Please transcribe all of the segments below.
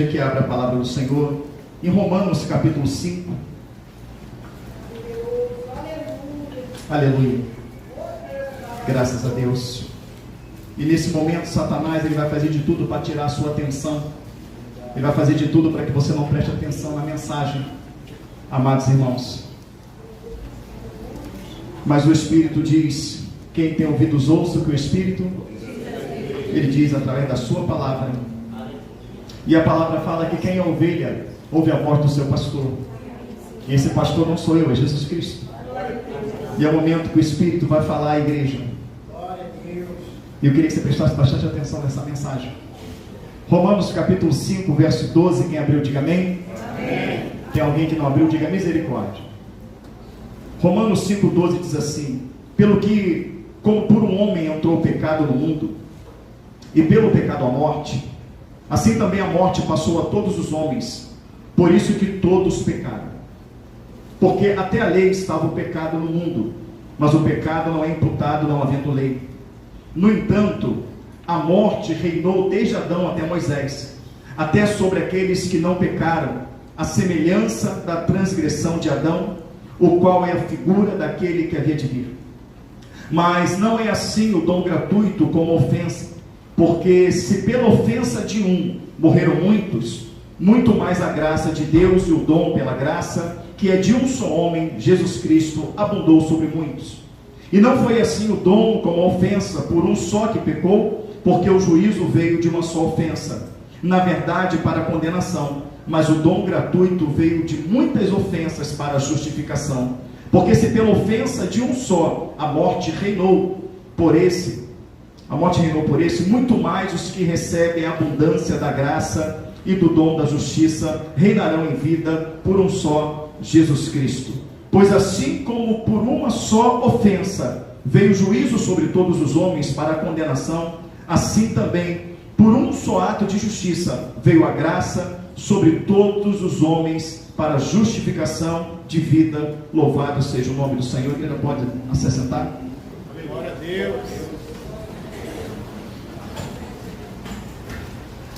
igreja que abre a palavra do Senhor em Romanos capítulo 5. Aleluia. Graças a Deus. E nesse momento Satanás ele vai fazer de tudo para tirar a sua atenção. Ele vai fazer de tudo para que você não preste atenção na mensagem, amados irmãos. Mas o Espírito diz: quem tem ouvidos ouça o que o Espírito ele diz através da sua palavra. E a palavra fala que quem é ovelha ouve a voz do seu pastor. E esse pastor não sou eu, é Jesus Cristo. E é o momento que o Espírito vai falar à igreja. E eu queria que você prestasse bastante atenção nessa mensagem. Romanos capítulo 5, verso 12. Quem abriu, diga amém. Amém. Tem alguém que não abriu, diga misericórdia. Romanos 5, 12 diz assim: pelo que, como por um homem entrou o pecado no mundo, e pelo pecado a morte, assim também a morte passou a todos os homens, por isso que todos pecaram. Porque até a lei estava o pecado no mundo, mas o pecado não é imputado não havendo lei. No entanto, a morte reinou desde Adão até Moisés, até sobre aqueles que não pecaram, a semelhança da transgressão de Adão, o qual é a figura daquele que havia de vir. Mas não é assim o dom gratuito como ofensa, porque se pela ofensa de um morreram muitos, muito mais a graça de Deus e o dom pela graça, que é de um só homem, Jesus Cristo, abundou sobre muitos. E não foi assim o dom como a ofensa, por um só que pecou, porque o juízo veio de uma só ofensa, na verdade para a condenação, mas o dom gratuito veio de muitas ofensas para a justificação. Porque se pela ofensa de um só a morte reinou por esse, muito mais os que recebem a abundância da graça e do dom da justiça reinarão em vida por um só, Jesus Cristo. Pois assim como por uma só ofensa veio o juízo sobre todos os homens para a condenação, assim também por um só ato de justiça veio a graça sobre todos os homens para a justificação de vida. Louvado seja o nome do Senhor. Ele pode se assentar. Glória a Deus.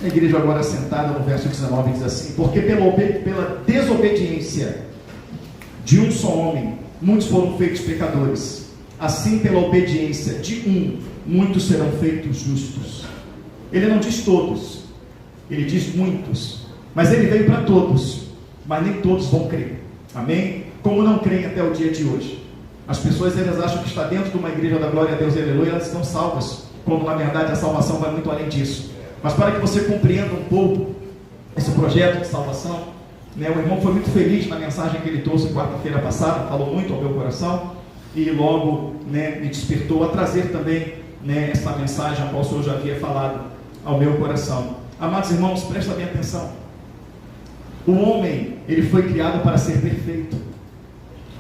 A igreja agora sentada no verso 19 diz assim: porque pela desobediência de um só homem muitos foram feitos pecadores, assim pela obediência de um muitos serão feitos justos. Ele não diz todos, ele diz muitos, mas ele veio para todos, mas nem todos vão crer. Amém? Como não creem até o dia de hoje. As pessoas elas acham que está dentro de uma igreja da glória a Deus, aleluia, elas estão salvas, quando na verdade a salvação vai muito além disso. Mas para que você compreenda um pouco esse projeto de salvação, né, o irmão foi muito feliz na mensagem que ele trouxe quarta-feira passada, falou muito ao meu coração, e logo, né, me despertou a trazer também, né, essa mensagem a qual o Senhor já havia falado ao meu coração. Amados irmãos, prestem bem atenção. O homem, ele foi criado para ser perfeito.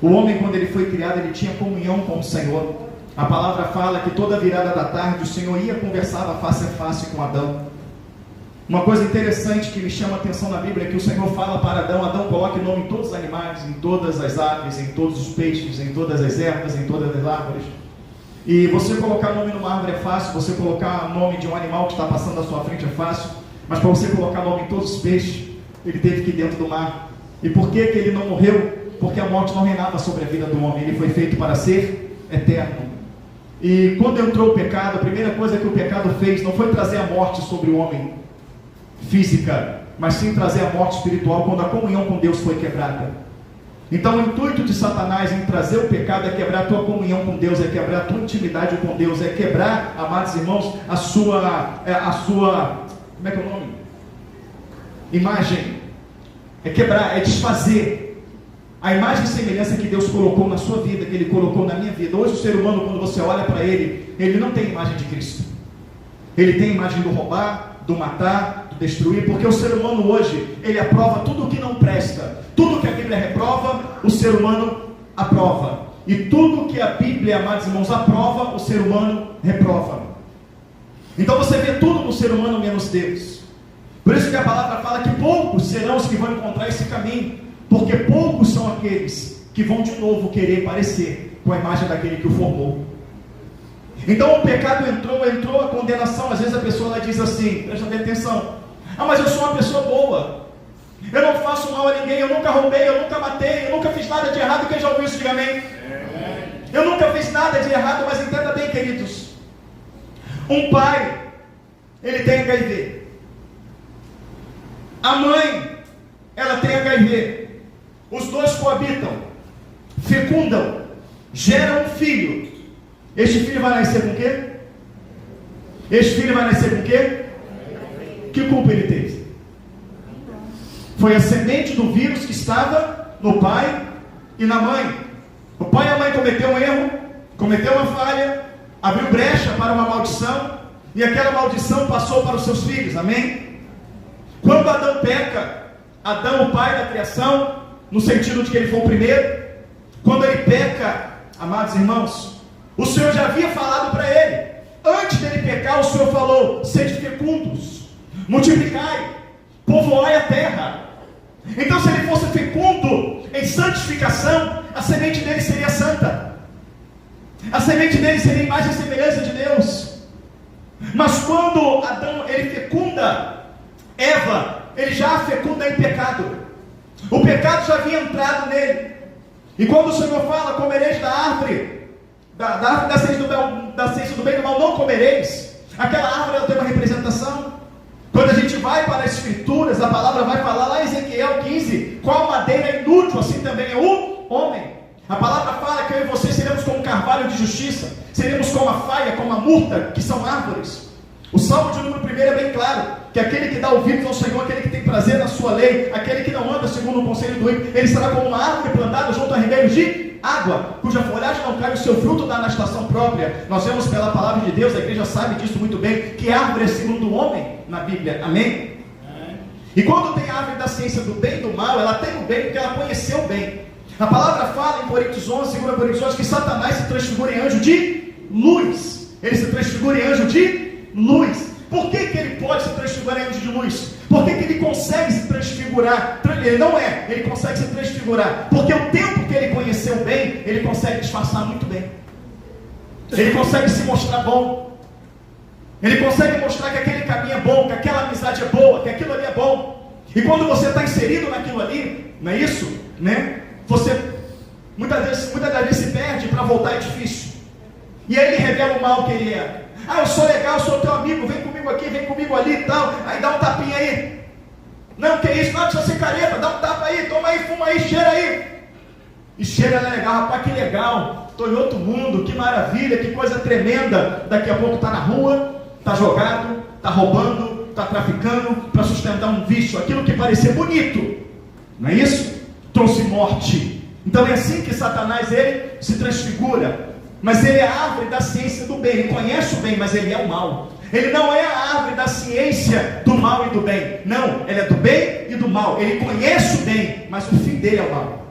O homem, quando ele foi criado, ele tinha comunhão com o Senhor. A palavra fala que toda virada da tarde o Senhor ia conversar face a face com Adão. Uma coisa interessante que me chama a atenção na Bíblia é que o Senhor fala para Adão: Adão, coloque nome em todos os animais, em todas as aves, em todos os peixes, em todas as ervas, em todas as árvores. E você colocar nome numa árvore é fácil, você colocar nome de um animal que está passando à sua frente é fácil, mas para você colocar nome em todos os peixes, ele teve que ir dentro do mar. E por que ele não morreu? Porque a morte não reinava sobre a vida do homem, ele foi feito para ser eterno. E quando entrou o pecado, a primeira coisa que o pecado fez não foi trazer a morte sobre o homem física, mas sim trazer a morte espiritual, quando a comunhão com Deus foi quebrada. Então o intuito de Satanás em trazer o pecado é quebrar a tua comunhão com Deus, é quebrar a tua intimidade com Deus, é quebrar, amados irmãos, a sua como é que é o nome? Imagem. É quebrar, é desfazer a imagem e semelhança que Deus colocou na sua vida, que Ele colocou na minha vida. Hoje o ser humano, quando você olha para ele não tem imagem de Cristo. Ele tem imagem do roubar, do matar, do destruir, porque o ser humano hoje, ele aprova tudo o que não presta. Tudo que a Bíblia reprova, o ser humano aprova. E tudo que a Bíblia, amados irmãos, aprova, o ser humano reprova. Então você vê tudo no ser humano menos Deus. Por isso que a palavra fala que poucos serão os que vão encontrar esse caminho, porque poucos são aqueles que vão de novo querer parecer com a imagem daquele que o formou. Então o pecado entrou a condenação. Às vezes a pessoa ela diz assim, presta bem atenção: Ah, mas eu sou uma pessoa boa. Eu não faço mal a ninguém, eu nunca roubei, eu nunca matei, eu nunca fiz nada de errado. Quem já ouviu isso, diga amém. Eu nunca fiz nada de errado, mas entenda bem, queridos. Um pai, ele tem HIV. A mãe, ela tem HIV. Os dois coabitam, fecundam, geram um filho. Este filho vai nascer com o quê? Este filho vai nascer com o quê? Que culpa ele teve? Foi a semente do vírus que estava no pai e na mãe. O pai e a mãe cometeu um erro, cometeu uma falha, abriu brecha para uma maldição, e aquela maldição passou para os seus filhos, amém? Quando Adão peca, Adão, o pai da criação, no sentido de que ele foi o primeiro, quando ele peca, amados irmãos, o Senhor já havia falado para ele, antes dele pecar, o Senhor falou: sede fecundos, multiplicai, povoai a terra. Então, se ele fosse fecundo em santificação, a semente dele seria santa, a semente dele seria a imagem e semelhança de Deus. Mas quando Adão, ele fecunda Eva, ele já a fecunda em pecado. O pecado já havia entrado nele. E quando o Senhor fala: comereis da árvore da ciência do bem e do mal, não comereis, aquela árvore, ela tem uma representação. Quando a gente vai para as Escrituras, a palavra vai falar lá em Ezequiel 15: qual madeira é inútil, assim também é o homem. A palavra fala que eu e você seremos como carvalho de justiça, seremos como a faia, como a murta, que são árvores. O Salmo de número 1 é bem claro, que aquele que dá ouvidos ao Senhor, aquele que tem prazer na sua lei, aquele que não anda segundo o conselho do ímpio, ele será como uma árvore plantada junto a ribeiros de água, cuja folhagem não cai, o seu fruto dá na estação própria. Nós vemos pela palavra de Deus, a igreja sabe disso muito bem, que árvore é segundo o homem na Bíblia, amém? E quando tem a árvore da ciência do bem e do mal, ela tem o bem porque ela conheceu o bem. A palavra fala em Coríntios 11, 2 Coríntios 11, que Satanás se transfigura em anjo de luz. Ele se transfigura em anjo de luz. Por que ele pode se transfigurar em anjo de luz? Por que ele consegue se transfigurar? Ele não é, ele consegue se transfigurar porque o tempo que ele conheceu bem, ele consegue disfarçar muito bem. Ele consegue se mostrar bom. Ele consegue mostrar que aquele caminho é bom, que aquela amizade é boa, que aquilo ali é bom. E quando você está inserido naquilo ali, não é isso? Né? Você muitas das vezes se perde, para voltar é difícil. E aí ele revela o mal que ele é. Ah, eu sou legal, eu sou teu amigo, vem comigo aqui, vem comigo ali e tal. Aí dá um tapinha aí. Não, que isso? Não precisa ser careta, dá um tapa aí, toma aí, fuma aí, cheira aí. E cheira legal, rapaz, que legal. Estou em outro mundo, que maravilha, que coisa tremenda. Daqui a pouco está na rua, está jogado, está roubando, está traficando para sustentar um vício, aquilo que parecia bonito. Não é isso? Trouxe morte. Então é assim que Satanás, ele se transfigura. Mas ele é a árvore da ciência do bem. Ele conhece o bem, mas ele é o mal. Ele não é a árvore da ciência do mal e do bem. Não, ele é do bem e do mal. Ele conhece o bem, mas o fim dele é o mal.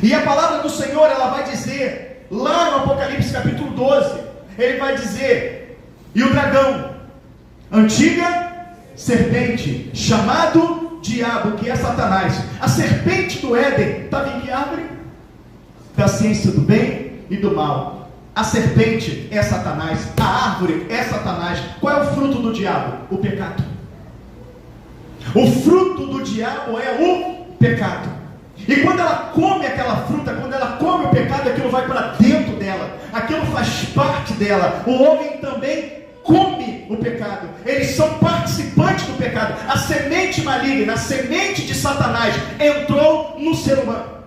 E a palavra do Senhor, ela vai dizer, lá no Apocalipse capítulo 12, ele vai dizer: e o dragão, antiga serpente, chamado diabo, que é Satanás. A serpente do Éden estava em que árvore? Da ciência do bem e do mal. A serpente é Satanás, a árvore é Satanás. Qual é o fruto do diabo? O pecado. O fruto do diabo é o pecado. E quando ela come aquela fruta, quando ela come o pecado, aquilo vai para dentro dela, aquilo faz parte dela. O homem também come o pecado, eles são participantes do pecado. A semente maligna, a semente de Satanás entrou no ser humano.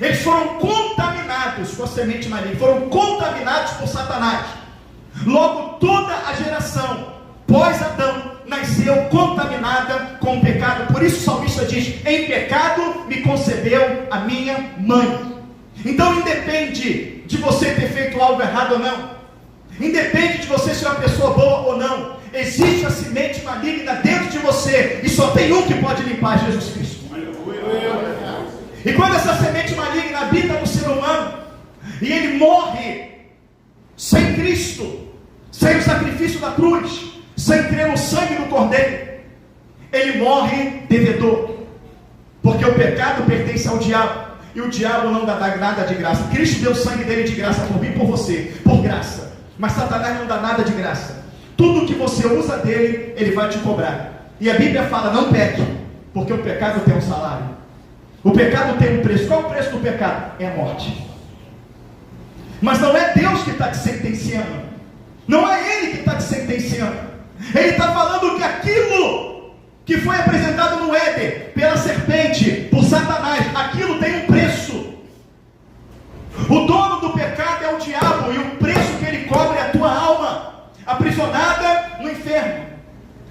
Eles foram contaminados com a semente maligna, foram contaminados por Satanás. Logo, toda a geração pós-Adão nasceu contaminada com o pecado. Por isso o salmista diz: em pecado me concebeu a minha mãe. Então independe de você ter feito algo errado ou não, independe de você ser uma pessoa boa ou não, existe a semente maligna dentro de você, e só tem um que pode limpar: Jesus Cristo. E quando essa semente maligna habita no ser humano, e ele morre sem Cristo, sem o sacrifício da cruz, sem crer no sangue do Cordeiro, ele morre devedor, porque o pecado pertence ao diabo, e o diabo não dá nada de graça. Cristo deu o sangue dele de graça por mim e por você, por graça. Mas Satanás não dá nada de graça. Tudo que você usa dele, ele vai te cobrar. E a Bíblia fala, não peque, porque o pecado tem um salário. O pecado tem um preço. Qual é o preço do pecado? É a morte. Mas não é Deus que está te sentenciando. Não é Ele que está te sentenciando. Ele está falando que aquilo que foi apresentado no Éden, pela serpente, por Satanás, aquilo tem um preço. O dono do pecado é o diabo, e o preço que ele cobra é a tua alma, aprisionada no inferno.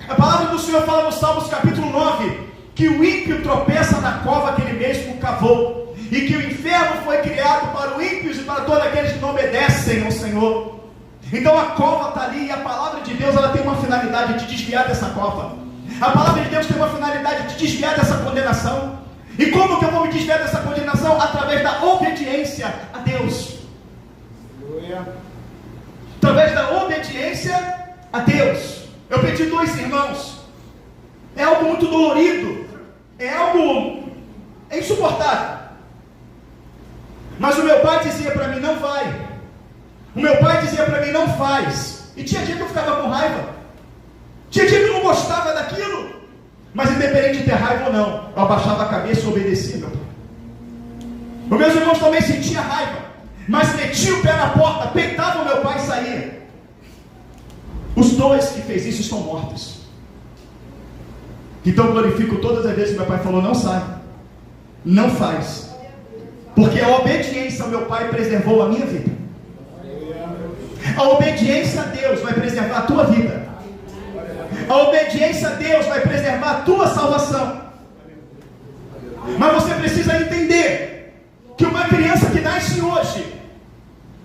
A palavra do Senhor fala no Salmos capítulo 9, que o ímpio tropeça na cova que ele mesmo cavou, e que o inferno foi criado para os ímpios e para todos aqueles que não obedecem ao Senhor. Então a cova está ali, e a palavra de Deus ela tem uma finalidade de desviar dessa cova. A palavra de Deus tem uma finalidade de desviar dessa condenação. E como que eu vou me desviar dessa condenação? Através da obediência a Deus. Através da obediência a Deus. Eu perdi 2 irmãos. É algo muito dolorido. É algo insuportável. Mas o meu pai dizia para mim, não vai. O meu pai dizia para mim, não faz. E tinha dia que eu ficava com raiva. Tinha dia que eu não gostava daquilo. Mas independente de ter raiva ou não, eu abaixava a cabeça e obedecia, meu pai. Os meus irmãos também sentiam raiva, mas metiam o pé na porta, peitavam meu pai e saíam. Os 2 que fez isso estão mortos. Então eu glorifico todas as vezes que meu pai falou, não sai, não faz. Porque a obediência ao meu pai preservou a minha vida. A obediência a Deus vai preservar a tua vida. A obediência a Deus vai preservar a tua salvação. Mas você precisa entender que uma criança que nasce hoje,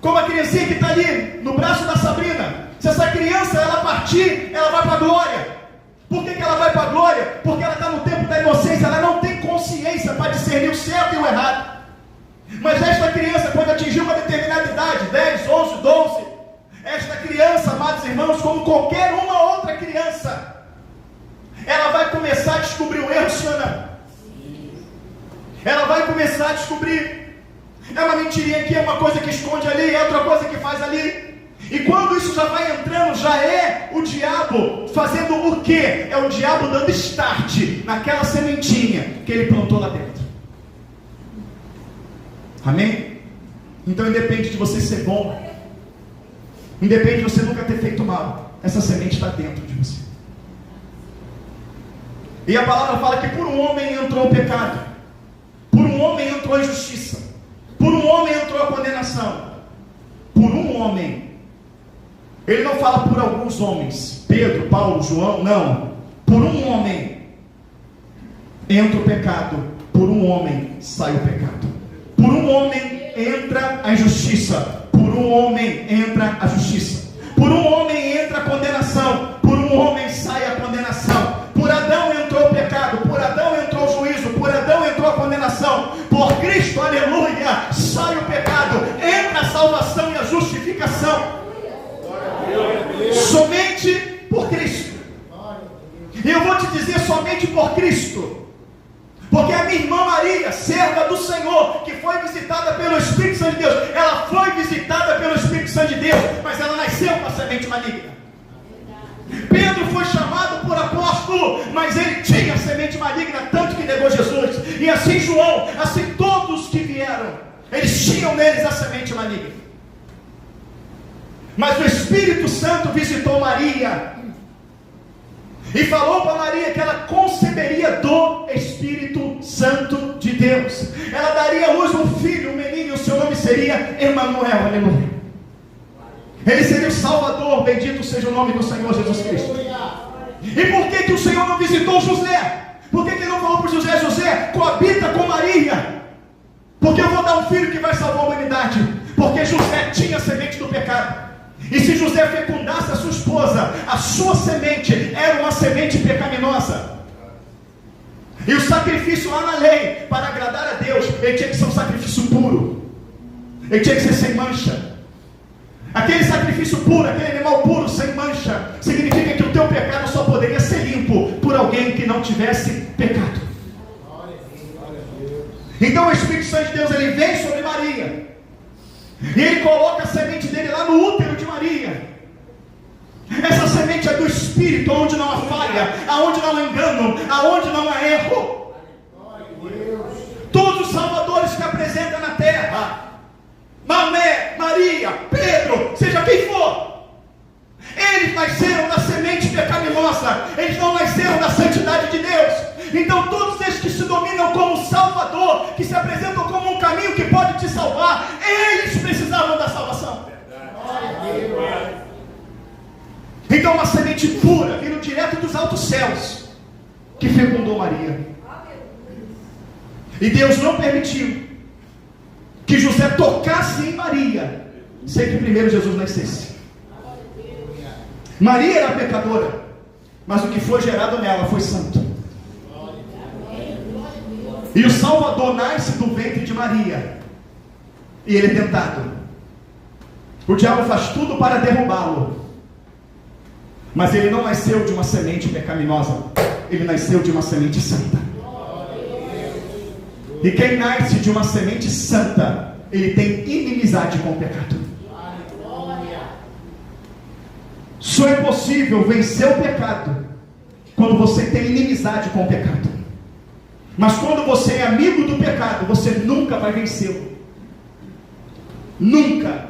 como a criancinha que está ali no braço da Sabrina, se essa criança ela partir, ela vai para a glória. Por que ela vai para a glória? Porque ela está no tempo da inocência, ela não tem consciência para discernir o certo e o errado. Mas esta criança, quando atingir uma determinada idade, 10, 11, 12, esta criança, amados irmãos, como qualquer uma outra criança, ela vai começar a descobrir o erro, sim ou não? Ela vai começar a descobrir, é uma mentirinha aqui, é uma coisa que esconde ali, é outra coisa que faz ali. E quando isso já vai entrando, já é o diabo fazendo o quê? É o diabo dando start naquela sementinha que ele plantou lá dentro. Amém? Então independe de você ser bom, independe de você nunca ter feito mal, essa semente está dentro de você. E a palavra fala que por um homem entrou o pecado, por um homem entrou a injustiça, por um homem entrou a condenação, por um homem. Ele não fala por alguns homens, Pedro, Paulo, João, não. Por um homem entra o pecado, por um homem sai o pecado. Por um homem entra a injustiça, por um homem entra a justiça. Por um homem entra a condenação, por um homem sai a condenação. Por Adão entrou o pecado, por Adão entrou o juízo, por Adão entrou a condenação. Por Cristo, aleluia, sai o pecado, entra a salvação e a justificação. Somente por Cristo. E eu vou te dizer somente por Cristo. Porque a minha irmã Maria, serva do Senhor, que foi visitada pelo Espírito Santo de Deus, ela foi visitada pelo Espírito Santo de Deus, mas ela nasceu com a semente maligna. Pedro foi chamado por apóstolo, mas ele tinha a semente maligna, tanto que negou Jesus. E assim João, assim todos que vieram, eles tinham neles a semente maligna. Mas o Espírito Santo visitou Maria e falou para Maria que ela conceberia do Espírito Santo de Deus. Ela daria à luz um filho, um menino, e o seu nome seria Emanuel, aleluia. Ele seria o Salvador, bendito seja o nome do Senhor Jesus Cristo. E por que o Senhor não visitou José? Por que ele não falou para José, José, coabita com Maria? Porque eu vou dar um filho que vai salvar a humanidade. Porque José tinha a semente do pecado. E se José fecundasse a sua esposa, a sua semente era uma semente pecaminosa. E o sacrifício lá na lei, para agradar a Deus, ele tinha que ser um sacrifício puro. Ele tinha que ser sem mancha. Aquele sacrifício puro, aquele animal puro, sem mancha, significa que o teu pecado só poderia ser limpo por alguém que não tivesse pecado. Então o Espírito Santo de Deus, ele vem sobre Maria. E ele coloca a semente dele lá no útero de Maria. Essa semente espírito, onde não há falha, aonde não há engano, aonde não há erro. Todos os salvadores que apresenta na terra, Maomé, Maria, Pedro, seja quem for, eles nasceram da semente pecaminosa, eles não nasceram da santidade de Deus. Então todos esses que se dominam como Salvador, que se apresentam como um caminho que pode te salvar, eles precisavam da salvação. Então uma semente pura, vindo direto dos altos céus, que fecundou Maria. E Deus não permitiu que José tocasse em Maria sem que primeiro Jesus nascesse. Maria era pecadora, mas o que foi gerado nela foi santo. E o Salvador nasce do ventre de Maria, e ele é tentado. O diabo faz tudo para derrubá-lo, mas ele não nasceu de uma semente pecaminosa, ele nasceu de uma semente santa. E quem nasce de uma semente santa, ele tem inimizade com o pecado. Só é possível vencer o pecado quando você tem inimizade com o pecado. Mas quando você é amigo do pecado, você nunca vai vencê-lo. Nunca.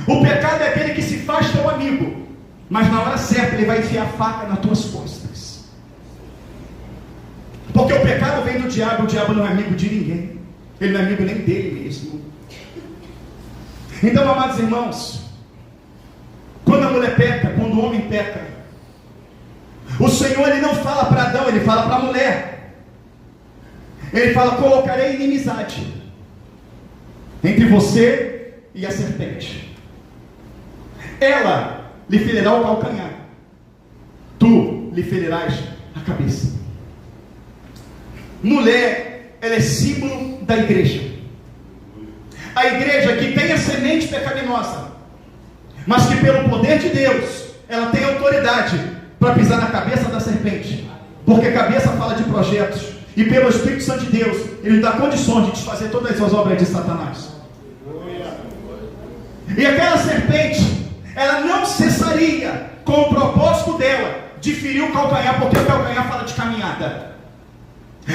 O pecado é aquele que se faz teu amigo, mas na hora certa ele vai enfiar a faca nas tuas costas. Porque o pecado vem do diabo, o diabo não é amigo de ninguém. Ele não é amigo nem dele mesmo. Então, amados irmãos, quando a mulher peca, quando o homem peca, o Senhor ele não fala para Adão, ele fala para a mulher. Ele fala: colocarei inimizade entre você e a serpente. Ela lhe ferirá o calcanhar, tu lhe ferirás a cabeça. Mulher, ela é símbolo da igreja. A igreja que tem a semente pecaminosa, mas que pelo poder de Deus, ela tem autoridade para pisar na cabeça da serpente. Porque a cabeça fala de projetos, e pelo Espírito Santo de Deus, ele dá condições de desfazer todas as obras de Satanás. E aquela serpente, ela não cessaria com o propósito dela de ferir o calcanhar, porque o calcanhar fala de caminhada.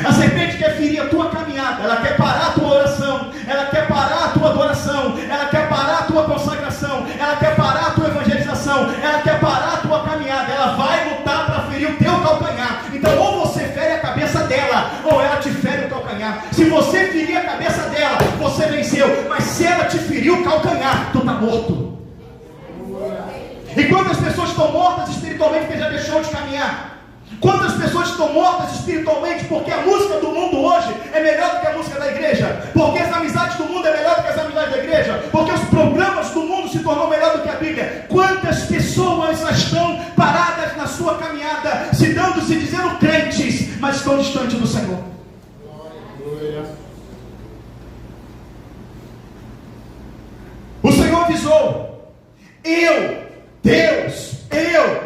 A serpente quer ferir a tua caminhada, ela quer parar a tua oração, ela quer parar a tua adoração, ela quer parar a tua consagração, ela quer parar a tua evangelização, ela quer parar a tua caminhada, ela vai lutar para ferir o teu calcanhar. Então ou você fere a cabeça dela, ou ela te fere o calcanhar. Se você ferir a cabeça dela, você venceu, mas se ela te ferir o calcanhar, tu está morto. E quantas pessoas estão mortas espiritualmente porque já deixou de caminhar? Quantas pessoas estão mortas espiritualmente porque a música do mundo hoje é melhor do que a música da igreja? Porque as amizades do mundo é melhor do que as amizades da igreja? Porque os programas do mundo se tornam melhor do que a Bíblia? Quantas pessoas estão paradas na sua caminhada, se dizendo crentes, mas estão distantes do Senhor? O Senhor avisou: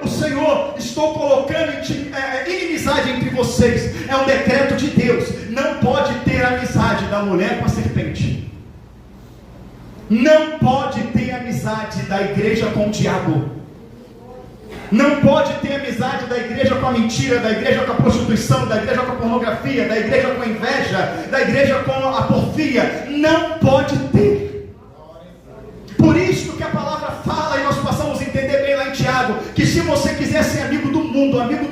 o Senhor, estou colocando inimizade entre vocês. É um decreto de Deus. Não pode ter amizade da mulher com a serpente. Não pode ter amizade da igreja com o diabo. Não pode ter amizade da igreja com a mentira, da igreja com a prostituição, da igreja com a pornografia, da igreja com a inveja, da igreja com a porfia. Não pode ter. Por isso que a palavra fala, e nós passamos a entender bem lá em Tiago, que se você quiser ser amigo do mundo é amigo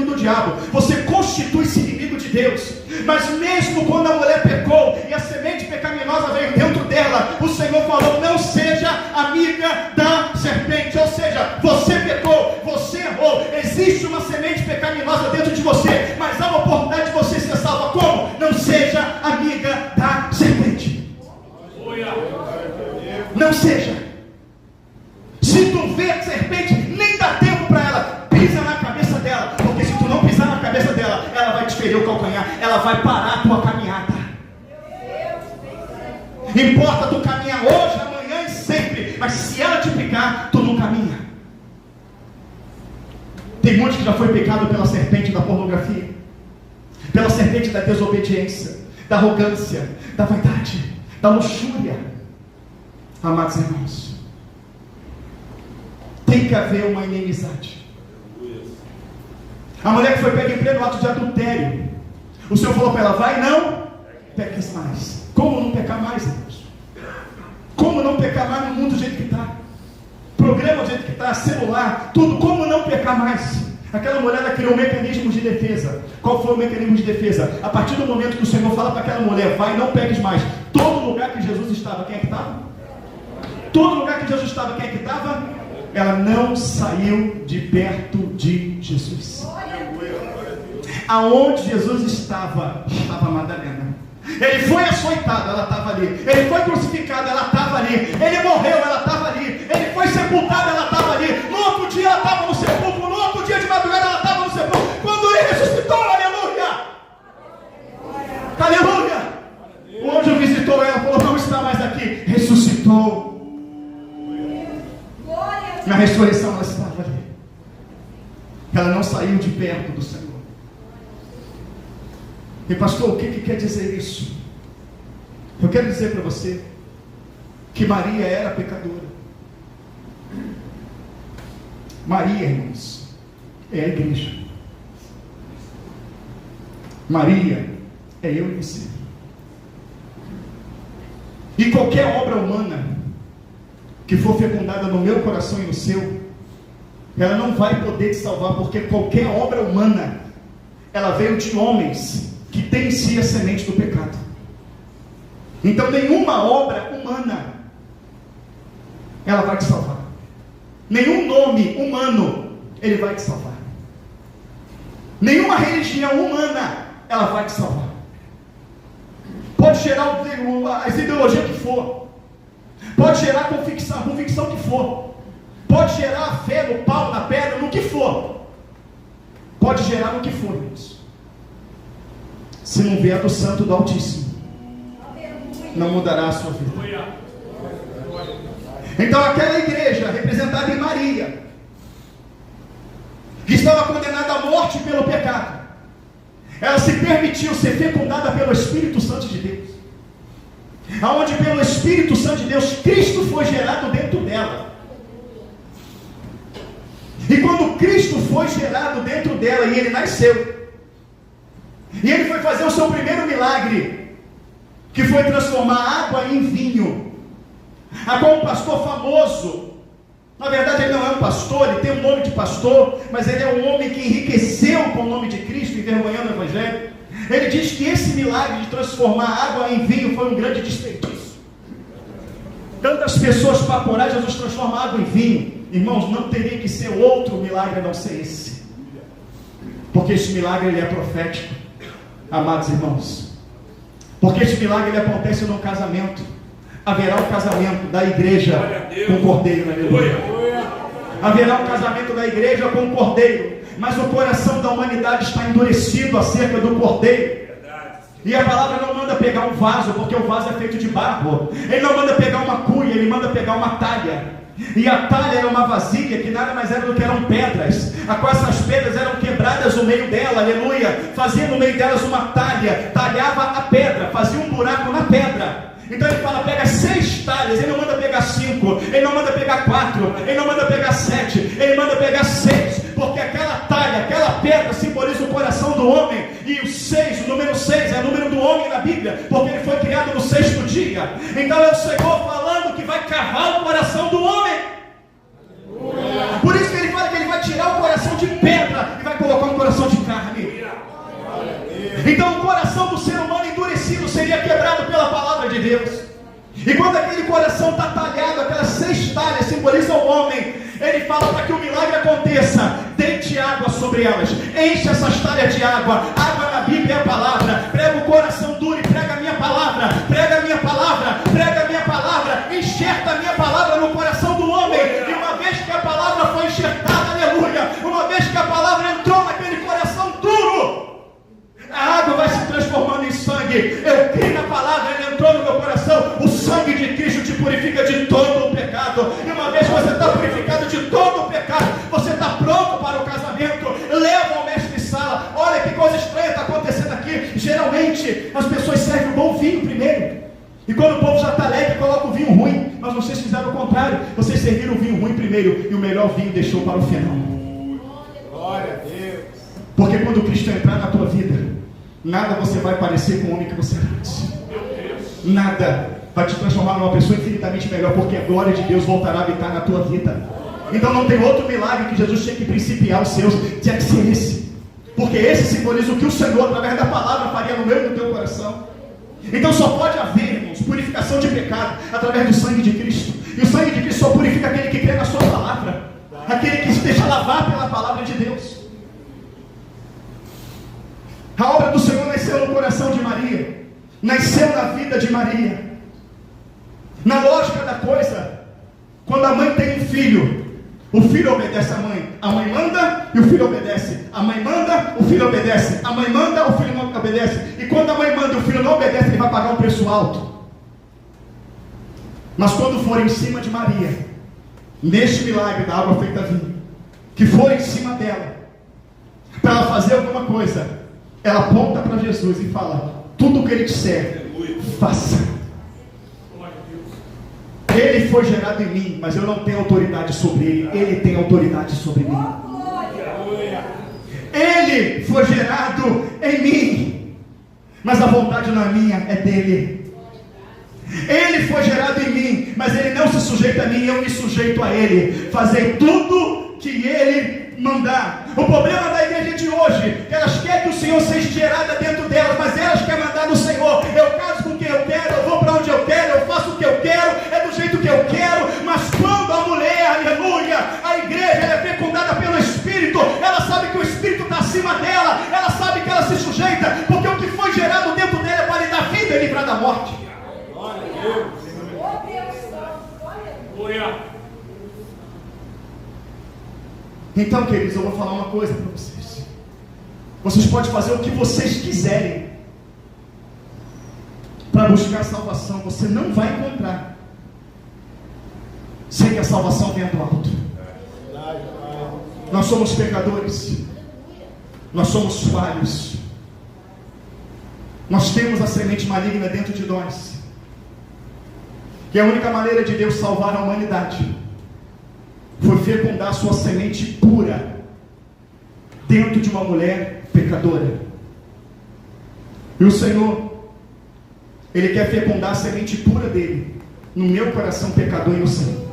do diabo. Você constitui-se inimigo de Deus. Mas mesmo quando a mulher pecou e a semente pecaminosa veio dentro dela, o Senhor falou: não seja amiga da serpente. Ou seja, você pecou, você errou, existe uma semente pecaminosa dentro de você, mas há uma oportunidade de você ser salva. Como? Não seja amiga da serpente. Não seja. Se tu vê a serpente, nem dá tempo para ela, pisa na cabeça dela, porque se tu não pisar na cabeça dela, ela vai te ferir o calcanhar, ela vai parar a tua caminhada. Importa tu caminhar hoje, amanhã e sempre, mas se ela te picar, tu não caminha. Tem muitos que já foi picado pela serpente da pornografia, pela serpente da desobediência, da arrogância, da vaidade, da luxúria. Amados irmãos, tem que haver uma inimizade. A mulher que foi pega em pleno ato de adultério. O Senhor falou para ela: vai, não peques mais. Como não pecar mais, irmãos? Como não pecar mais no mundo do jeito que está? Programa do jeito que está, celular, tudo. Como não pecar mais? Aquela mulher, ela criou um mecanismo de defesa. Qual foi o mecanismo de defesa? A partir do momento que o Senhor fala para aquela mulher: vai, não peques mais. Todo lugar que Jesus estava, quem é que estava? Todo lugar que Jesus estava, quem é que estava? Ela não saiu de perto de Jesus. Aonde Jesus estava Madalena. Ele foi açoitado, ela estava ali. Ele foi crucificado, ela estava ali. Ele morreu, ela estava ali. Ele foi sepultado, ela estava ali. No outro dia ela estava no sepulcro. No outro dia de madrugada ela estava no sepulcro. Quando ele ressuscitou, aleluia! Aleluia! O anjo visitou ela, falou: não está mais aqui. Ressuscitou. Na ressurreição ela estava ali. Ela não saiu de perto do Senhor. E pastor, o que quer dizer isso? Eu quero dizer para você que Maria era pecadora. Maria, irmãos, é a igreja. Maria é eu e você. E qualquer obra humana que for fecundada no meu coração e no seu, ela não vai poder te salvar, porque qualquer obra humana, ela veio de homens que tem em si a semente do pecado. Então nenhuma obra humana ela vai te salvar. Nenhum nome humano ele vai te salvar. Nenhuma religião humana ela vai te salvar. Pode gerar as ideologias que for, pode gerar a convicção que for, pode gerar a fé no pau, na pedra, no que for, pode gerar no que for, irmãos. Se não vier do Santo do Altíssimo, não mudará a sua vida. Então aquela igreja representada em Maria, que estava condenada à morte pelo pecado, ela se permitiu ser fecundada pelo Espírito Santo de Deus, aonde pelo Espírito Santo de Deus Cristo foi gerado dentro dela. E quando Cristo foi gerado dentro dela e ele nasceu, e ele foi fazer o seu primeiro milagre, que foi transformar água em vinho, a qual um pastor famoso, na verdade ele não é um pastor, ele tem um nome de pastor, mas ele é um homem que enriqueceu com o nome de Cristo, envergonhando o Evangelho. Ele diz que esse milagre de transformar água em vinho foi um grande desperdício. Tantas pessoas para apurar Jesus transformar água em vinho. Irmãos, não teria que ser outro milagre a não ser esse, porque esse milagre ele é profético, amados irmãos, porque esse milagre ele acontece no casamento. Haverá o casamento da igreja com o cordeiro, aleluia. Haverá o casamento da igreja com o cordeiro, mas o coração da humanidade está endurecido acerca do cordeiro. E a palavra não manda pegar um vaso, porque o vaso é feito de barro. Ele não manda pegar uma cuia, ele manda pegar uma talha. E a talha era uma vasilha que nada mais era do que eram pedras, a qual essas pedras eram quebradas no meio dela, aleluia. Fazia no meio delas uma talha, talhava a pedra, fazia um buraco na pedra. Então ele fala: pega 6 talhas. Ele não manda pegar 5, ele não manda pegar 4, ele não manda pegar 7, ele manda pegar 6, porque aquela talha, aquela pedra simboliza o coração do homem. E o 6, o número 6 é o número do homem na Bíblia, porque ele foi criado no 6º dia. Então é o Senhor falando que vai cavar o coração do homem. Por isso que ele fala que ele vai tirar o coração de pedra e vai colocar um coração de carne. Então o coração do ser humano endurecido seria quebrado pela palavra de Deus. E quando aquele coração está talhado, aquelas 6 talhas simbolizam o homem, ele fala para que o milagre aconteça: deite água sobre elas, enche essas talhas de água. Água na Bíblia é a palavra. Prega o coração duro e prega a minha palavra, prega a minha palavra, prega a minha palavra, enxerta a minha palavra no coração do homem. E uma vez que a palavra foi enxertada, aleluia, uma vez que a palavra entrou naquele coração duro, a água vai se transformando em sangue. Eu creio na palavra, ele entrou no meu coração. O sangue de Cristo te purifica de todo o pecado. E uma vez que você está purificado de todo o pecado, você está pronto para o casamento. Leva ao mestre de sala. Olha que coisa estranha está acontecendo aqui. Geralmente as pessoas servem o bom vinho primeiro, e quando o povo já está alegre, coloca o vinho ruim. Mas vocês fizeram o contrário. Vocês serviram o vinho ruim primeiro, e o melhor vinho deixou para o final. Glória a Deus. Porque quando Cristo entrar na tua vida, nada você vai parecer com o homem que você era antes. Nada vai te transformar numa pessoa infinitamente melhor, porque a glória de Deus voltará a habitar na tua vida. Então não tem outro milagre que Jesus tinha que principiar os seus, tinha que ser esse. Porque esse simboliza o que o Senhor, através da palavra, faria no meu e no teu coração. Então só pode haver, irmãos, purificação de pecado através do sangue de Cristo. E o sangue de Cristo só purifica aquele que crê na sua palavra, aquele que se deixa lavar pela palavra de Deus. A obra do Senhor nasceu no coração de Maria, nasceu na vida de Maria. Na lógica da coisa, quando a mãe tem um filho, o filho obedece à mãe. A mãe manda e o filho obedece. A mãe manda, o filho obedece. A mãe manda, o filho não obedece. E quando a mãe manda e o filho não obedece, ele vai pagar um preço alto. Mas quando for em cima de Maria, neste milagre da água feita vinho, que for em cima dela, para ela fazer alguma coisa, ela aponta para Jesus e fala: tudo o que ele disser, faça. Ele foi gerado em mim, mas eu não tenho autoridade sobre ele. Ele tem autoridade sobre mim. Ele foi gerado em mim, mas a vontade não é minha, é dele. Ele foi gerado em mim, mas ele não se sujeita a mim, eu me sujeito a ele. Fazei tudo que ele mandar. O problema da igreja de hoje, que elas querem que o Senhor seja gerada dentro delas, mas elas querem mandar no Senhor. Eu caso com quem eu quero, eu vou para onde eu quero, eu faço o que eu quero, é do jeito que eu quero. Mas quando a mulher, aleluia, a igreja é fecundada pelo Espírito, ela sabe que o Espírito está acima dela, ela sabe que ela se sujeita, porque o que foi gerado dentro dela é para lhe dar vida e livrar da morte. Glória a Deus. Glória. Então, queridos, eu vou falar uma coisa para vocês. Vocês podem fazer o que vocês quiserem para buscar a salvação. Você não vai encontrar sem que a salvação venha do alto. Nós somos pecadores. Nós somos falhos. Nós temos a semente maligna dentro de nós. E a única maneira de Deus salvar a humanidade foi fecundar sua semente pura dentro de uma mulher pecadora. E o Senhor, Ele quer fecundar a semente pura dele no meu coração pecador e no seu.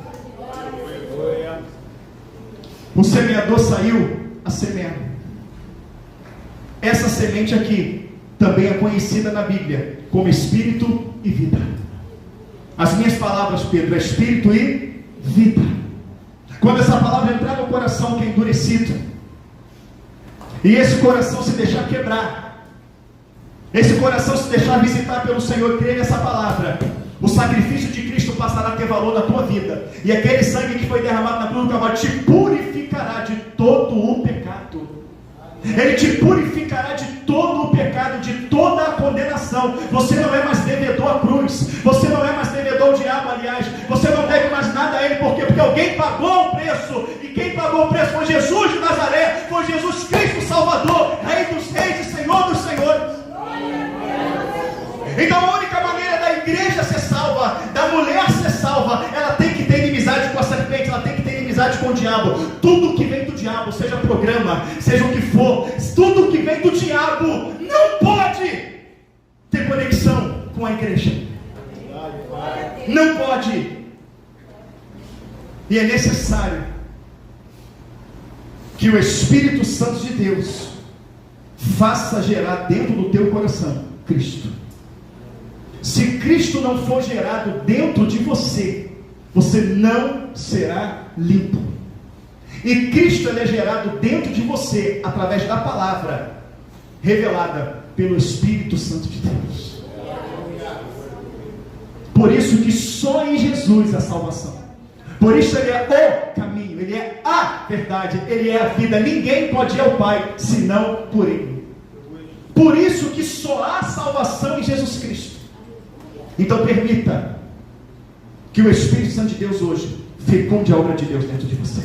O semeador saiu a semear. Essa semente aqui também é conhecida na Bíblia como Espírito e vida. As minhas palavras, Pedro, é Espírito e vida. Quando essa palavra entrar no coração que é endurecido, e esse coração se deixar quebrar, esse coração se deixar visitar pelo Senhor e crer nessa palavra, o sacrifício de Cristo passará a ter valor na tua vida, e aquele sangue que foi derramado na cruz do Calvário te purificará de todo o pecado. Ele te purificará de todo o pecado, de toda a condenação. Você não é mais devedor à cruz, você não é mais devedor ao diabo, aliás, você não deve mais nada a ele. Por quê? Porque alguém pagou o preço, e quem pagou o preço foi Jesus de Nazaré, foi Jesus Cristo Salvador, Rei dos reis e Senhor dos senhores. Então a única maneira da igreja ser salva, da mulher ser salva, ela tem que ter inimizade com a serpente, ela tem que ter inimizade com o diabo. Tudo que vem do diabo, seja programa, seja o que for, tudo que vem do diabo não pode ter conexão com a igreja. Não pode. E é necessário que o Espírito Santo de Deus faça gerar dentro do teu coração Cristo. Se Cristo não for gerado dentro de você, você não será limpo. E Cristo ele é gerado dentro de você através da palavra revelada pelo Espírito Santo de Deus. Por isso que só em Jesus há salvação. Por isso ele é o caminho, ele é a verdade, ele é a vida. Ninguém pode ir ao Pai senão por ele. Por isso que só há salvação em Jesus Cristo. Então permita que o Espírito Santo de Deus hoje fecunde a obra de Deus dentro de você.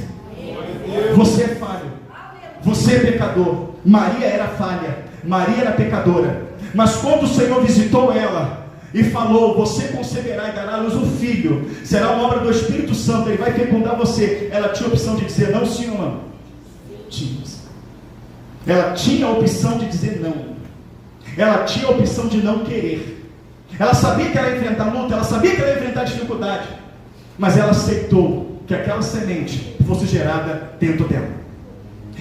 Você é falho, você é pecador. Maria era falha, Maria era pecadora, mas quando o Senhor visitou ela e falou: você conceberá e dará à luz um filho, será uma obra do Espírito Santo, ele vai fecundar você. Ela tinha a opção de dizer não, sim ou não? Tinha. Ela tinha a opção de dizer não. Ela tinha a opção de não querer. Ela sabia que ela ia enfrentar luta, ela sabia que ela ia enfrentar dificuldade, mas ela aceitou que aquela semente fosse gerada dentro dela.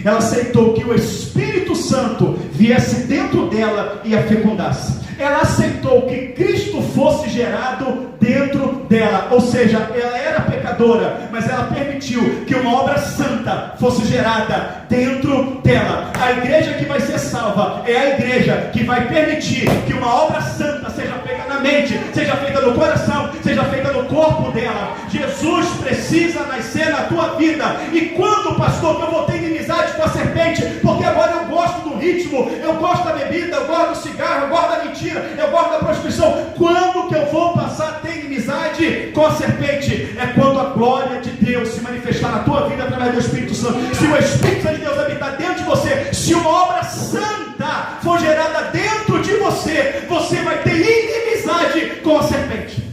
Ela aceitou que o Espírito Santo viesse dentro dela e a fecundasse. Ela aceitou que Cristo fosse gerado dentro dela, ou seja, ela era pecadora, mas ela permitiu que uma obra santa fosse gerada dentro dela. A igreja que vai ser salva é a igreja que vai permitir que uma obra santa seja feita na mente, seja feita no coração, seja feita no corpo dela. Jesus precisa nascer na tua vida. E quando, pastor, que eu vou ter inimizade com a serpente, porque agora eu gosto do ritmo, eu gosto da bebida, eu gosto do cigarro, eu gosto da mentira, eu gosto da prostituição, quando que eu vou passar a ter inimizade com a serpente? É quando a glória de Deus se manifestar na tua vida através do Espírito Santo. Se o Espírito Santo de Deus habitar dentro de você, se uma obra santa for gerada dentro de você, você vai ter inimizade com a serpente.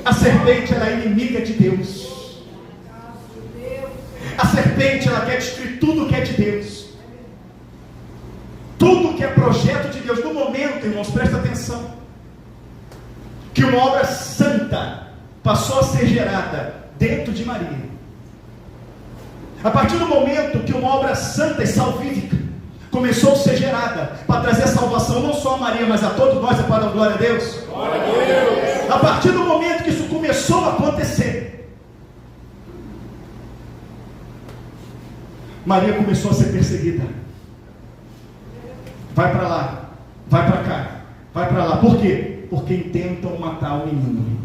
A serpente, ela é inimiga de Deus. A serpente, ela quer destruir tudo que é de Deus, tudo que é projeto de Deus. No momento, irmãos, presta atenção, que uma obra santa passou a ser gerada dentro de Maria, a partir do momento que uma obra santa e salvífica começou a ser gerada para trazer salvação não só a Maria, mas a todos nós, é para a glória a Deus. Glória a Deus. A partir do momento que isso começou a acontecer, Maria começou a ser perseguida. Vai para lá, vai para cá, vai para lá. Por quê? Porque intentam matar o menino.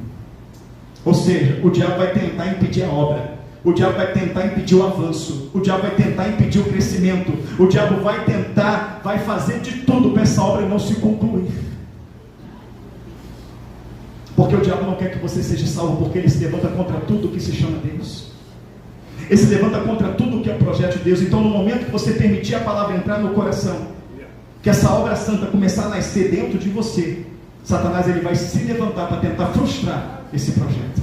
Ou seja, o diabo vai tentar impedir a obra, o diabo vai tentar impedir o avanço, o diabo vai tentar impedir o crescimento, o diabo vai tentar, vai fazer de tudo para essa obra não se concluir. Porque o diabo não quer que você seja salvo, porque ele se levanta contra tudo que se chama Deus. Ele se levanta contra tudo que é projeto de Deus. Então, no momento que você permitir a palavra entrar no coração, que essa obra santa começar a nascer dentro de você, Satanás, ele vai se levantar para tentar frustrar esse projeto.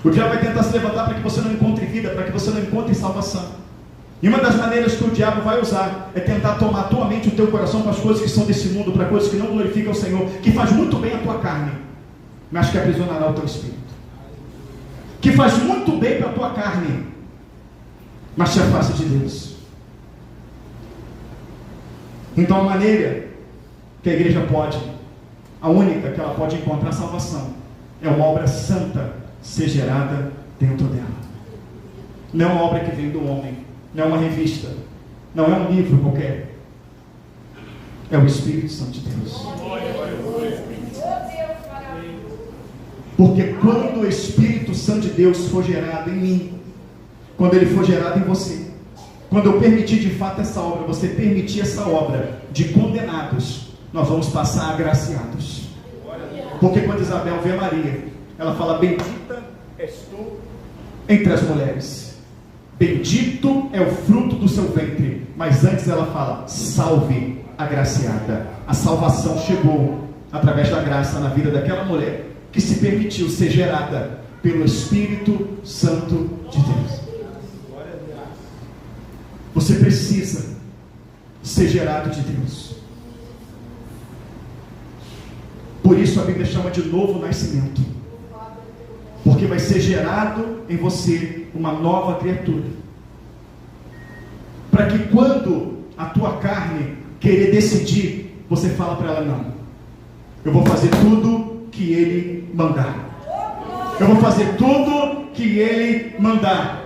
O diabo vai tentar se levantar para que você não encontre vida, para que você não encontre salvação. E uma das maneiras que o diabo vai usar é tentar tomar a tua mente e o teu coração para as coisas que são desse mundo, para coisas que não glorificam o Senhor, que faz muito bem a tua carne, mas que aprisionará o teu espírito. Que faz muito bem para a tua carne, mas te afasta de Deus. Então a maneira que a igreja pode, a única que ela pode encontrar salvação, é uma obra santa ser gerada dentro dela. Não é uma obra que vem do homem, não é uma revista, não é um livro qualquer, é o Espírito Santo de Deus. Porque quando o Espírito Santo de Deus for gerado em mim, quando ele for gerado em você, quando eu permitir de fato essa obra, você permitir essa obra de condenados, nós vamos passar agraciados. Porque quando Isabel vê Maria, ela fala: bendita és tu entre as mulheres, bendito é o fruto do seu ventre. Mas antes ela fala: salve agraciada. A salvação chegou através da graça na vida daquela mulher que se permitiu ser gerada pelo Espírito Santo de Deus. Você precisa ser gerado de Deus. Por isso a Bíblia chama de novo nascimento, porque vai ser gerado em você uma nova criatura, para que quando a tua carne querer decidir, você fala para ela: não, eu vou fazer tudo que Ele mandar, eu vou fazer tudo que Ele mandar.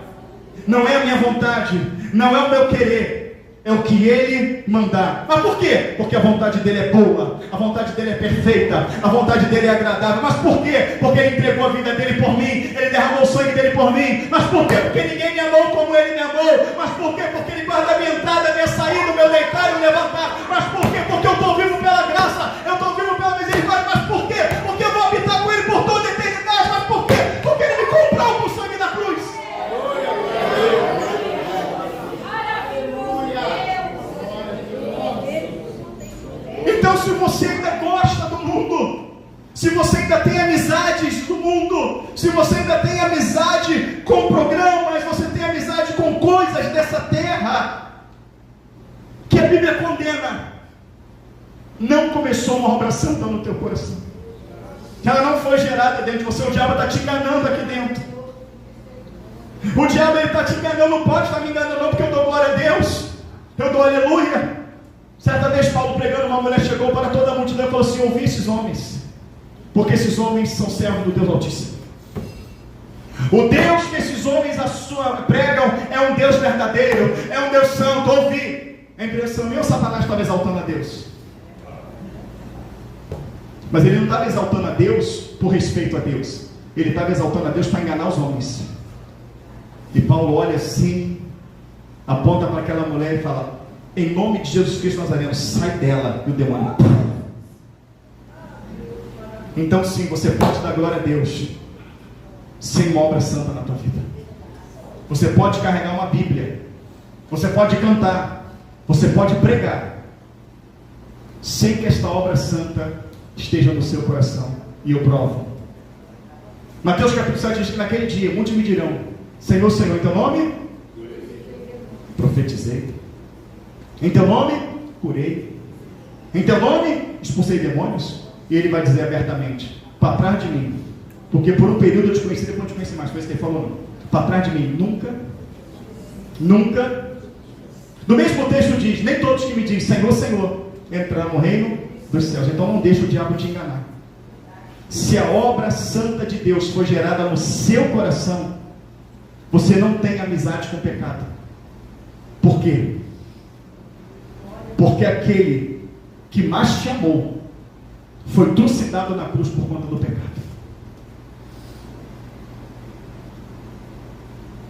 Não é a minha vontade, não é o meu querer, é o que Ele mandar. Mas por quê? Porque a vontade dele é boa, a vontade dele é perfeita, a vontade dele é agradável. Mas por quê? Porque Ele entregou a vida dele por mim, Ele derramou o sangue dele por mim. Mas por quê? Porque ninguém me amou como Ele me amou. Mas por quê? Porque Ele guarda a minha entrada, a minha saída, o meu deitar e o levantar. Mas por quê? Porque eu estou vivo pela graça, eu estou vivo pela misericórdia. Mas por quê? Porque eu vou habitar com Ele por toda a eternidade. Mas por quê? Porque Ele me comprou com o sangue da cruz. Então, se você ainda gosta do mundo, se você ainda tem amizades do mundo, se você ainda tem amizade com programas, você tem amizade com coisas dessa terra, a Bíblia condena, não começou uma obra santa no teu coração. Ela não foi gerada dentro de você. O diabo está te enganando aqui dentro. O diabo está te enganando. Não pode estar me enganando não, porque eu dou glória a Deus, eu dou aleluia. Certa vez Paulo pregando, uma mulher chegou para toda a multidão e falou assim: ouvi esses homens, porque esses homens são servos do Deus Altíssimo. O Deus que esses homens pregam é um Deus verdadeiro, é um Deus santo. Ouvi. A impressão minha, o Satanás estava exaltando a Deus, mas ele não estava exaltando a Deus por respeito a Deus, ele estava exaltando a Deus para enganar os homens. E Paulo olha assim, aponta para aquela mulher e fala: em nome de Jesus Cristo Nazareno, sai dela. E o demônio. Então sim, você pode dar glória a Deus sem uma obra santa na tua vida. Você pode carregar uma Bíblia, você pode cantar, você pode pregar, sem que esta obra santa esteja no seu coração. E eu provo. Mateus capítulo 7 diz que naquele dia muitos me dirão: Senhor, Senhor, em teu nome profetizei, em teu nome curei, em teu nome expulsei demônios. E ele vai dizer abertamente: para trás de mim, porque por um período eu te conheci, depois não te conheci mais. Foi isso que ele falou. Para trás de mim, nunca. No mesmo texto diz: nem todos que me dizem Senhor, Senhor entrarão no reino dos céus. Então não deixa o diabo te enganar. Se a obra santa de Deus foi gerada no seu coração, você não tem amizade com o pecado. Por quê? Porque aquele que mais te amou foi trucidado na cruz por conta do pecado.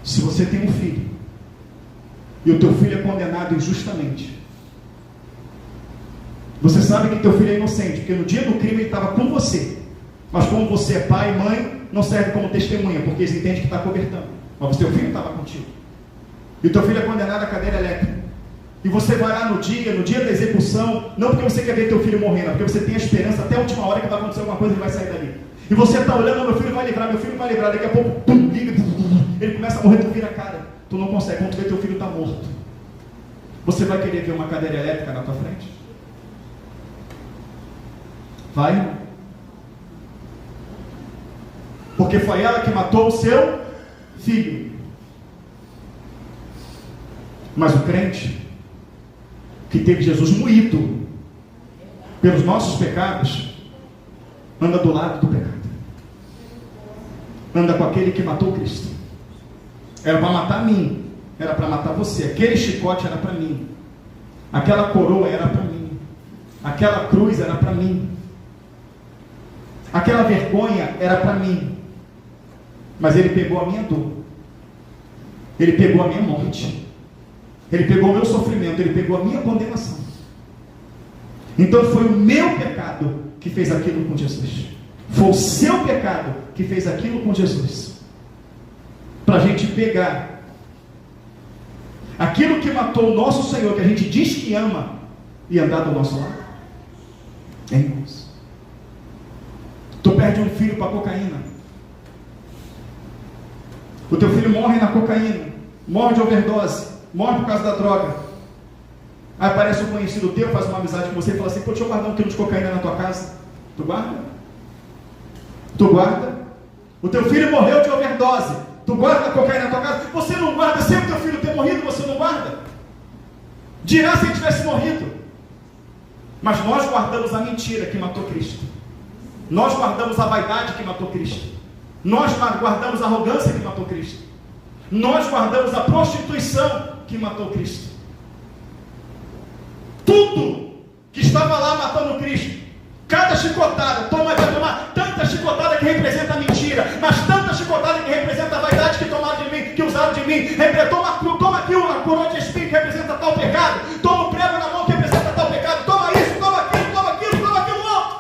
Se você tem um filho e o teu filho é condenado injustamente, você sabe que teu filho é inocente, porque no dia do crime ele estava com você, mas como você é pai e mãe, não serve como testemunha, porque eles entendem que está cobertando. Mas o teu filho estava contigo, e o teu filho é condenado à cadeira elétrica, e você vai lá no dia da execução, não porque você quer ver teu filho morrendo, porque você tem a esperança até a última hora que vai acontecer alguma coisa e ele vai sair dali. E você está olhando: meu filho vai livrar, daqui a pouco, pum, liga, ele começa a morrer, tu vira a cara, tu não consegue, quando tu vê teu filho está morto. Você vai querer ver uma cadeira elétrica na tua frente? Vai? Porque foi ela que matou o seu filho. Mas o crente que teve Jesus moído pelos nossos pecados, anda do lado do pecado, anda com aquele que matou Cristo. Era para matar mim, era para matar você. Aquele chicote era para mim, aquela coroa era para mim, aquela cruz era para mim, aquela vergonha era para mim. Mas ele pegou a minha dor, ele pegou a minha morte, ele pegou o meu sofrimento, ele pegou a minha condenação. Então foi o meu pecado que fez aquilo com Jesus, foi o seu pecado que fez aquilo com Jesus, para a gente pegar aquilo que matou o nosso Senhor, que a gente diz que ama, e andar do nosso lado. Irmãos, tu perde um filho para cocaína, o teu filho morre na cocaína, morre de overdose, morre por causa da droga. Aí aparece um conhecido teu, faz uma amizade com você e fala assim: pô, deixa eu guardar um quilo de cocaína na tua casa. Tu guarda? Tu guarda? O teu filho morreu de overdose, tu guarda a cocaína na tua casa? Você não guarda. Se o teu filho ter morrido, você não guarda. Dirá se ele tivesse morrido. Mas nós guardamos a mentira que matou Cristo, nós guardamos a vaidade que matou Cristo, nós guardamos a arrogância que matou Cristo, nós guardamos a prostituição que matou Cristo. Tudo que estava lá matando Cristo, cada chicotada, vai tomar tanta chicotada que representa a mentira, mas tanta chicotada que representa a vaidade que tomaram de mim, que usaram de mim. Toma aqui a coroa de espinho que representa tal pecado, toma o prego na mão que representa tal pecado, toma isso, toma aquilo outro.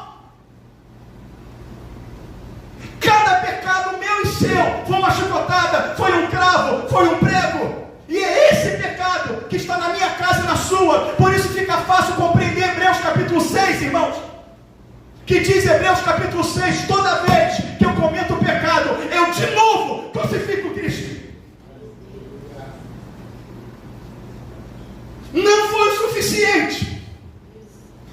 Cada pecado meu e seu foi uma chicotada, foi um cravo, foi um prego. E é esse pecado que está na minha casa e na sua. Por isso fica fácil compreender Hebreus capítulo 6, irmãos, que diz Hebreus capítulo 6: toda vez que eu cometo o pecado, eu de novo crucifico Cristo. Não foi o suficiente suficiente.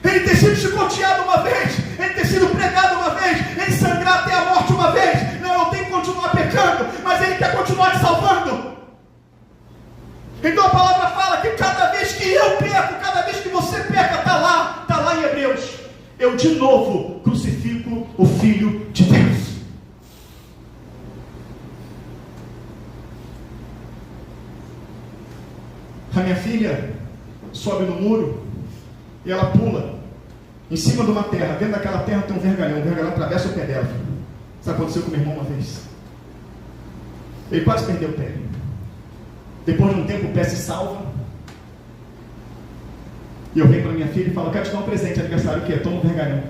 Ele ter sido chicoteado uma vez, ele ter sido pregado uma vez, ele sangrar até a morte uma vez. Não, eu tenho que continuar pecando, mas ele quer continuar te salvando. Então a palavra fala que cada vez que eu peco, cada vez que você peca, está lá em Hebreus. Eu de novo crucifico o Filho de Deus. A minha filha sobe no muro e ela pula em cima de uma terra. Dentro daquela terra tem um vergalhão atravessa o pé dela. Isso aconteceu com meu irmão uma vez. Ele quase perdeu o pé. Depois de um tempo o pé se salva. E eu venho para minha filha e falo: quero te dar um presente, aniversário, o que é? Toma um vergalhão.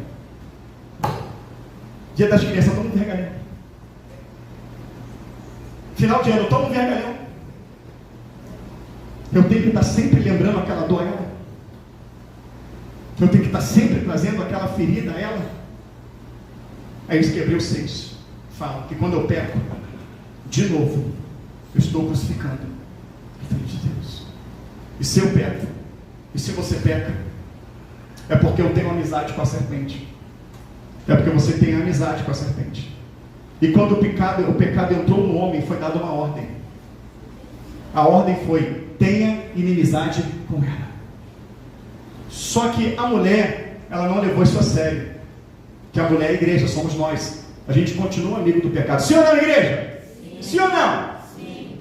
Dia das crianças, toma um vergalhão. Final de ano, toma um vergalhão. Eu tenho que estar sempre lembrando aquela dor a ela. Eu tenho que estar sempre trazendo aquela ferida a ela. É isso que Hebreus 6 fala, que quando eu peco, de novo, eu estou crucificando o Filho de Deus. E se eu peco, e se você peca, é porque eu tenho amizade com a serpente. É porque você tem amizade com a serpente. E quando o pecado entrou no homem, foi dada uma ordem. A ordem foi: tenha inimizade com ela. Só que a mulher, ela não levou isso a sério. Que a mulher é a igreja, somos nós. A gente continua amigo do pecado. Sim ou não, igreja? Sim, sim ou não? Sim.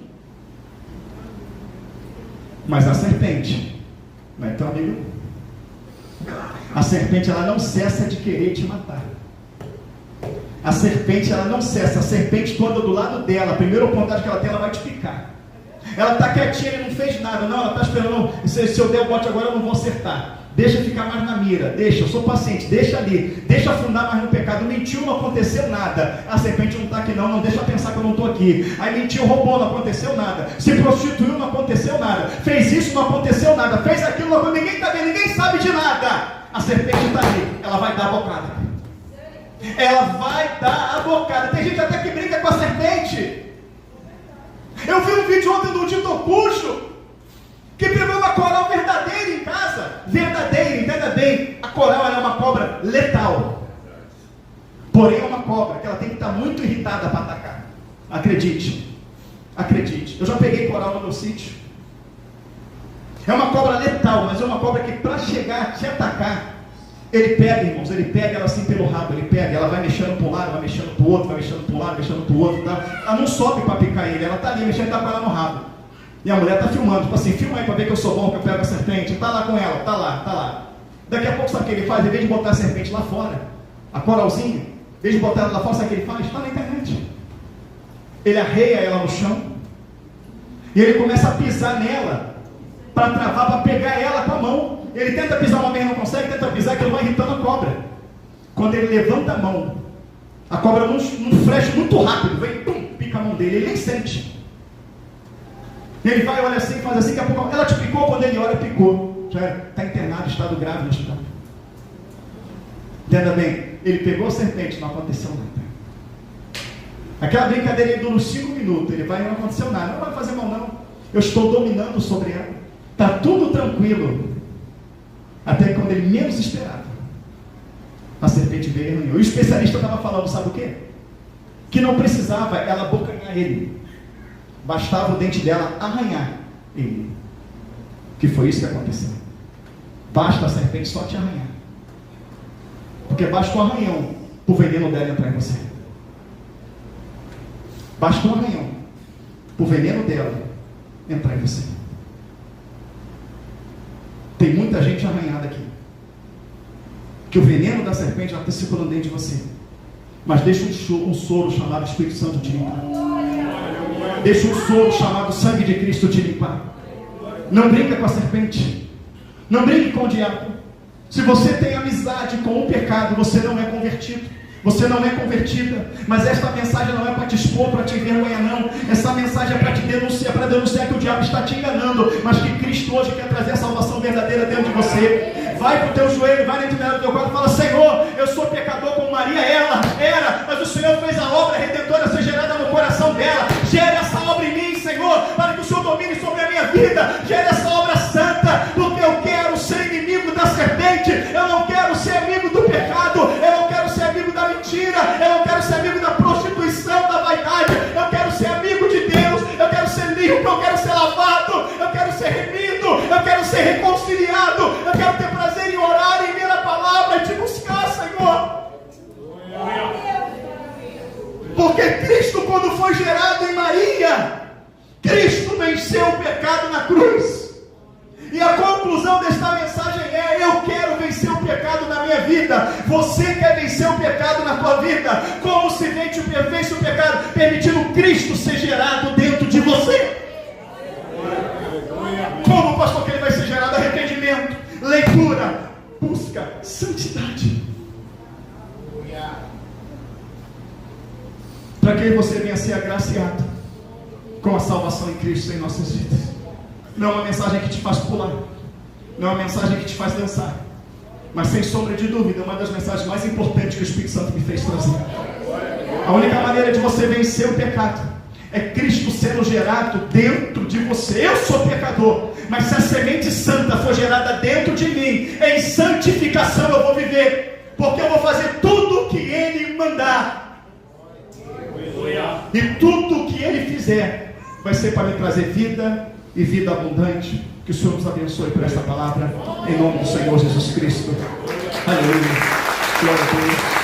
Mas a serpente não é tão amigo. A serpente, ela não cessa de querer te matar. A serpente, ela não cessa. A serpente, quando do lado dela, a primeira oportunidade que ela tem, ela vai te picar. Ela está quietinha, ele não fez nada. Não, ela está esperando. Se eu der o bote agora, eu não vou acertar. Deixa ficar mais na mira. Deixa, eu sou paciente. Deixa ali. Deixa afundar mais no pecado. Mentiu, não aconteceu nada. A serpente não está aqui não. Não deixa pensar que eu não estou aqui. Aí mentiu, roubou, não aconteceu nada. Se prostituiu, não aconteceu nada. Fez isso, não aconteceu nada. Fez aquilo, não aconteceu. Ninguém está vendo, ninguém sabe de nada. A serpente está ali. Ela vai dar a bocada. Ela vai dar a bocada. Tem gente até que brinca com a serpente. Eu vi um vídeo ontem do Dito Puxo, que pegou uma coral verdadeira em casa. Verdadeira, entenda bem. A coral é uma cobra letal. Porém é uma cobra que ela tem que estar muito irritada para atacar. Acredite. Acredite. Eu já peguei coral no meu sítio. É uma cobra letal, mas é uma cobra que para chegar a te atacar, ele pega, irmãos, ele pega ela assim pelo rabo, ele pega, ela vai mexendo para um lado, vai mexendo para o outro, vai mexendo para um lado, mexendo para o outro, tá? Ela não sobe para picar ele, ela está ali mexendo, está com ela no rabo. E a mulher está filmando, tipo assim, filma aí para ver que eu sou bom, que eu pego a serpente, está lá com ela, está lá. Daqui a pouco sabe o que ele faz? Em vez de botar a serpente lá fora, a coralzinha, em vez de botar ela lá fora, sabe o que ele faz? Está na internet. Ele arreia ela no chão, e ele começa a pisar nela, para travar, para pegar ela com a mão. Ele tenta pisar uma vez, não consegue, tenta pisar, que ele vai irritando a cobra. Quando ele levanta a mão, a cobra num flash muito rápido, vem, pum, pica a mão dele, ele nem sente. Ele vai, olha assim, faz assim, daqui a pouco, ela te picou, quando ele olha, picou. Já está internado, estado grave no hospital. Entenda bem, ele pegou a serpente, não aconteceu nada. Aquela brincadeira ele dura uns 5 minutos, ele vai, não aconteceu nada, não vai fazer mal não. Eu estou dominando sobre ela. Está tudo tranquilo. Até que quando ele menos esperava, a serpente veio e arranhou. E o especialista estava falando, sabe o quê? Que não precisava ela abocanhar ele. Bastava o dente dela arranhar ele. Que foi isso que aconteceu. Basta a serpente só te arranhar. Porque basta um arranhão para o veneno dela entrar em você. Basta um arranhão para o veneno dela entrar em você. Tem muita gente arranhada aqui. Que o veneno da serpente já está circulando dentro de você. Mas deixa um soro chamado Espírito Santo te limpar. Deixa um soro chamado sangue de Cristo te limpar. Não brinca com a serpente. Não brinque com o diabo. Se você tem amizade com o pecado, você não é convertido. Você não é convertida, mas esta mensagem não é para te expor, para te envergonhar não. Essa mensagem é para te denunciar, para denunciar que o diabo está te enganando, mas que Cristo hoje quer trazer a salvação verdadeira dentro de você. Vai para o teu joelho, vai na intimidade do teu quarto e fala: Senhor, eu sou pecador como Maria, ela era, mas o Senhor fez a obra redentora ser gerada no coração dela. Gera essa obra em mim, Senhor, para que o Senhor domine sobre a minha vida. Gera essa obra santa, porque eu quero ser da serpente, eu não quero ser amigo do pecado, eu não quero ser amigo da mentira, eu não quero ser amigo da prostituição, da vaidade, eu quero ser amigo de Deus, eu quero ser limpo, eu quero ser lavado, eu quero ser remido, eu quero ser reconciliado, eu quero ter prazer em orar, em ler a palavra e te buscar, Senhor. Porque Cristo, quando foi gerado em Maria, Cristo venceu o pecado na cruz. E a conclusão desta mensagem é: eu quero vencer o pecado na minha vida. Você quer vencer o pecado na tua vida? Como se vence o pecado? Permitindo Cristo ser gerado dentro de você. Como, pastor, que ele vai ser gerado? Arrependimento, leitura, busca, santidade. Para que você venha ser agraciado com a salvação em Cristo em nossas vidas. Não é uma mensagem que te faz pular, não é uma mensagem que te faz dançar, mas sem sombra de dúvida, é uma das mensagens mais importantes que o Espírito Santo me fez trazer. A única maneira de você vencer o pecado é Cristo sendo gerado dentro de você. Eu sou pecador, mas se a semente santa for gerada dentro de mim, em santificação eu vou viver, porque eu vou fazer tudo o que Ele mandar. E tudo o que Ele fizer vai ser para me trazer vida e vida abundante. Que o Senhor nos abençoe por esta palavra, em nome do Senhor Jesus Cristo. Aleluia. Glória a Deus.